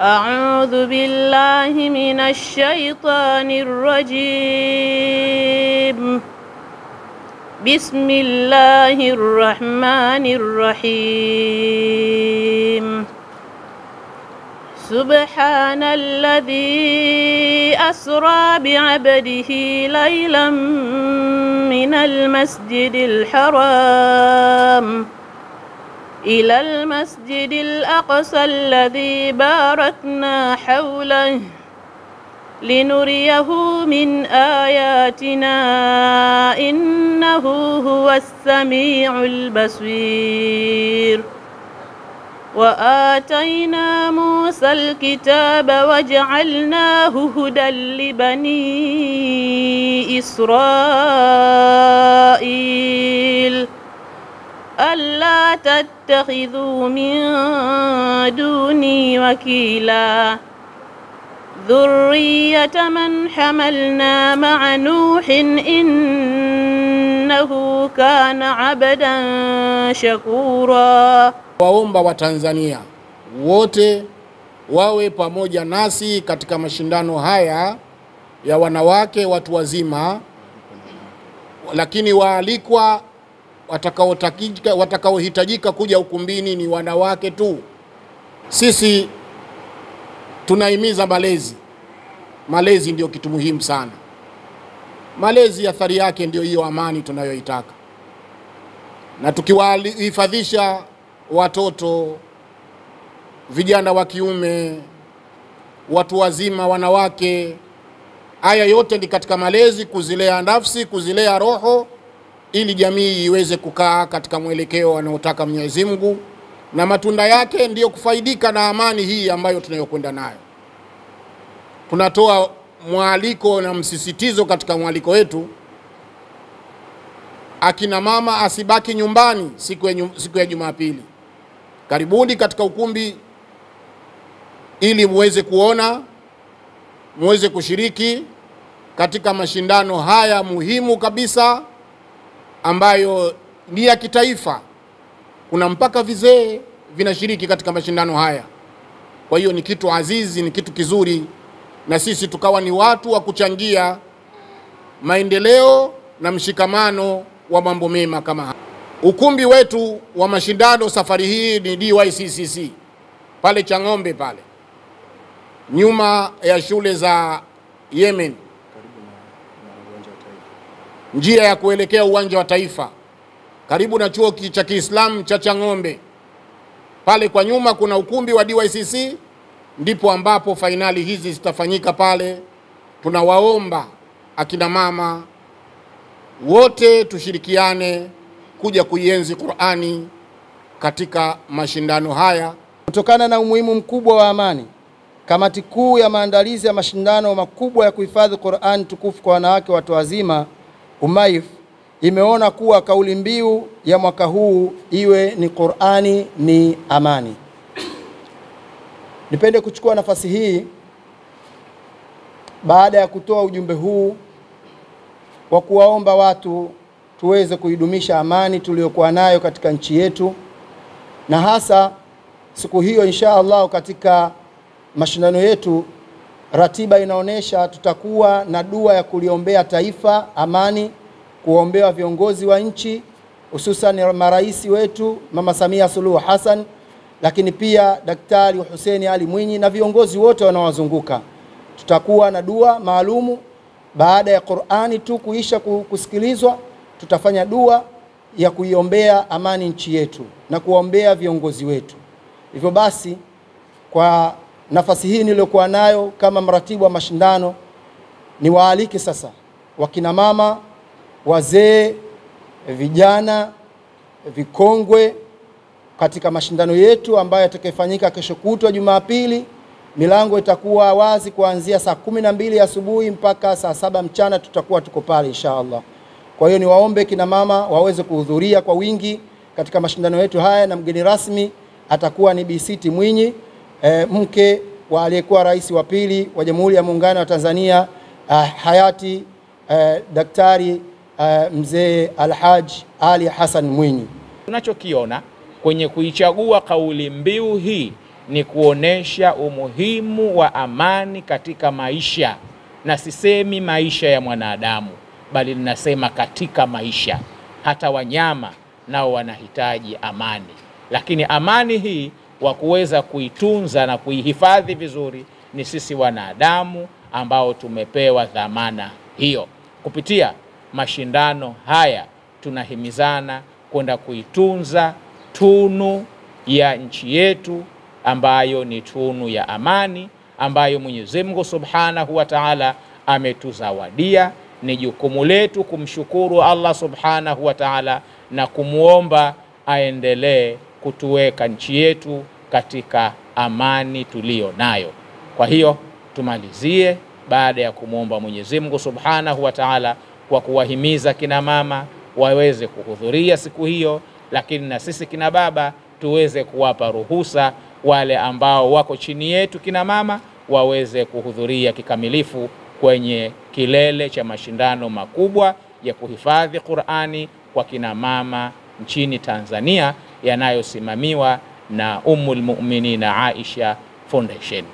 أعوذ بالله من الشيطان الرجيم. بسم الله الرحمن الرحيم. سبحان الذي أسرى بعبده ليلا من المسجد الحرام إلى المسجد الأقصى الذي باركنا حوله لنريه من آياتنا إنه هو السميع البصير. وآتينا موسى الكتاب وجعلناه هدى لبني إسرائيل ألا تتخذوا من دوني وكيلا ذرية من حملنا مع نوح إنه كان عبدا شكورا. Waomba wa Tanzania wote wawe pamoja nasi katika mashindano haya ya wanawake watu wazima, lakini waalikwa watakaohitajika kuja ukumbini ni wanawake tu. Sisi tunahimiza malezi. Malezi ndio kitu muhimu sana. Malezi athari yake ndio hiyo amani tunayoitaka. Na tukiwahifadhisha watoto, vijana wa kiume, watu wazima, wanawake, haya yote ni katika malezi, kuzilea nafsi, kuzilea roho, ili jamii iweze kukaa katika mwelekeo anaotaka Mwenyezi Mungu, na matunda yake ndiyo kufaidika na amani hii ambayo tunayokwenda nayo. Tunatoa mwaliko na msisitizo katika mwaliko wetu, akina mama asibaki nyumbani siku ya Jumapili. Karibuni katika ukumbi ili muweze kuona, muweze kushiriki katika mashindano haya muhimu kabisa ambayo ni ya kitaifa. Kuna mpaka vizee vinashiriki katika mashindano haya. Kwa hiyo ni kitu azizi, ni kitu kizuri, na sisi tukawa ni watu wa kuchangia maendeleo na mshikamano wa mambo mema kama haya. Ukumbi wetu wa mashindano safari hii ni DYCCC pale Chang'ombe, pale nyuma ya shule za Yemen, njia ya kuelekea uwanja wa Taifa, karibu na chuo cha Kiislamu cha Chang'ombe. Pale kwa nyuma kuna ukumbi wa DYCCC, ndipo ambapo fainali hizi zitafanyika pale. Tunawaomba akina mama wote tushirikiane kuja kuienzi Qur'ani katika mashindano haya. Kutokana na umuhimu mkubwa wa amani, kamati kuu ya maandalizi ya mashindano makubwa ya kuhifadhi Qur'ani tukufu kwa wanawake watu wazima UMAIF imeona kuwa kauli mbiu ya mwaka huu iwe ni Qur'ani ni amani. Nipende kuchukua nafasi hii baada ya kutoa ujumbe huu wa kuwaomba watu tuweze kuidumisha amani tuliyokuwa nayo katika nchi yetu, na hasa siku hiyo insha Allah katika mashindano yetu ratiba inaonesha tutakuwa na dua ya kuliombea taifa amani, kuombea viongozi wa nchi hususan marais wetu Mama Samia Suluhu Hassan, lakini pia Daktari Hussein Ali Mwinyi na viongozi wote wanaowazunguka. Tutakuwa na dua maalumu baada ya Qur'ani tu kuisha kusikilizwa, tutafanya dua ya kuiombea amani nchi yetu na kuombea viongozi wetu. Hivyo basi, kwa nafasi hii niliyokuwa nayo kama mratibu wa mashindano, ni waalike sasa wakina mama, wazee, vijana, vikongwe katika mashindano yetu ambayo yatakayofanyika kesho kutwa Jumapili. Milango itakuwa wazi kuanzia saa 12 asubuhi mpaka saa 7 mchana, tutakuwa tuko pale inshallah. Kwa hiyo ni waombe kina mama waweze kuhudhuria kwa wingi katika mashindano yetu haya, na mgeni rasmi atakuwa ni Bi Siti Mwinyi, mke wa aliyekuwa rais wa pili wa Jamhuri ya Muungano wa Tanzania hayati Daktari Mzee Alhaji Ali Hassan Mwinyi. Tunachokiona kwenye kuichagua kauli mbiu hii ni kuonesha umuhimu wa amani katika maisha, na sisemi maisha ya mwanadamu, bali ninasema katika maisha. Hata wanyama nao wanahitaji amani, lakini amani hii wa kuweza kuitunza na kuihifadhi vizuri ni sisi wanadamu ambao tumepewa dhamana hiyo. Kupitia mashindano haya tunahimizana kwenda kuitunza tunu ya nchi yetu ambayo ni tunu ya amani, ambayo Mwenyezi Mungu Subhanahu wa Ta'ala ametuzawadia. Ni jukumu letu kumshukuru Allah Subhanahu wa Ta'ala na kumuomba aendelee kutuweka nchi yetu katika amani tuliyo nayo. Kwa hiyo tumalizie baada ya kumuomba Mwenyezi Mungu Subhanahu wa Ta'ala kwa kuwahimiza kina mama waweze kuhudhuria siku hiyo, lakini na sisi kina baba tuweze kuwapa ruhusa wale ambao wako chini yetu kina mama waweze kuhudhuria kikamilifu kwenye kilele cha mashindano makubwa ya kuhifadhi Qur'ani kwa kina mama nchini Tanzania yanayosimamiwa na Ummul Mu'minina Aisha Foundation.